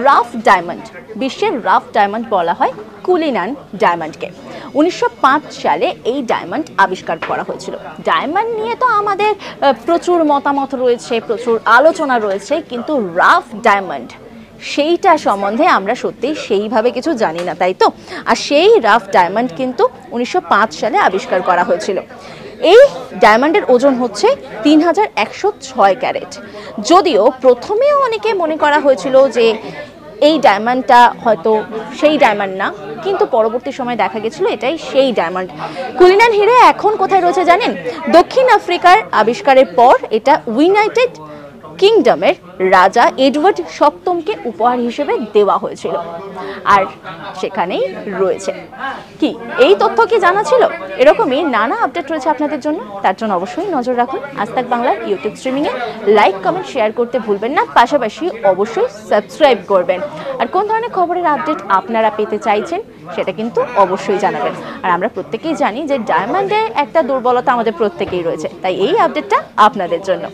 Rough diamond, বিশ্বের rough diamond বলা হয় কুলিনান ডায়মন্ডকে। 1905 সালে এই ডায়মন্ড আবিষ্কার করা হয়েছিল। ডায়মন্ড নিয়ে তো আমাদের প্রচুর মতামত রয়েছে, প্রচুর আলোচনা রয়েছে, কিন্তু রাফ ডায়মন্ড সেইটা সম্বন্ধে আমরা সত্যি সেইভাবে কিছু জানি না, তাই তো? আর সেই রাফ ডায়মন্ড কিন্তু 1905 সালে আবিষ্কার করা হয়েছিল। এই ডায়মন্ডের ওজন হচ্ছে 3106 ক্যারেট। যদিও প্রথমেও অনেকে মনে করা হয়েছিল যে এই ডায়মন্ডটা হয়তো সেই ডায়মন্ড না, কিন্তু পরবর্তী সময় দেখা গেছিল এটাই সেই ডায়মন্ড। কুলিনান হিরে এখন কোথায় রয়েছে জানেন? দক্ষিণ আফ্রিকার আবিষ্কারের পর এটা ইউনাইটেড কিংডমের রাজা এডওয়ার্ড সপ্তমকে উপহার হিসেবে দেওয়া হয়েছিল, আর সেখানেই রয়েছে। কি এই তথ্য কি জানা ছিল? এরকমই নানা আপডেট রয়েছে আপনাদের জন্য, তার জন্য অবশ্যই নজর রাখুন আজ তাক বাংলার ইউটিউব স্ট্রিমিংয়ে। লাইক, কমেন্ট, শেয়ার করতে ভুলবেন না, পাশাপাশি অবশ্যই সাবস্ক্রাইব করবেন। আর কোন ধরনের খবরের আপডেট আপনারা পেতে চাইছেন সেটা কিন্তু অবশ্যই জানাবেন। আর আমরা প্রত্যেকেই জানি যে ডায়মন্ডে একটা দুর্বলতা আমাদের প্রত্যেকেই রয়েছে, তাই এই আপডেটটা আপনাদের জন্য।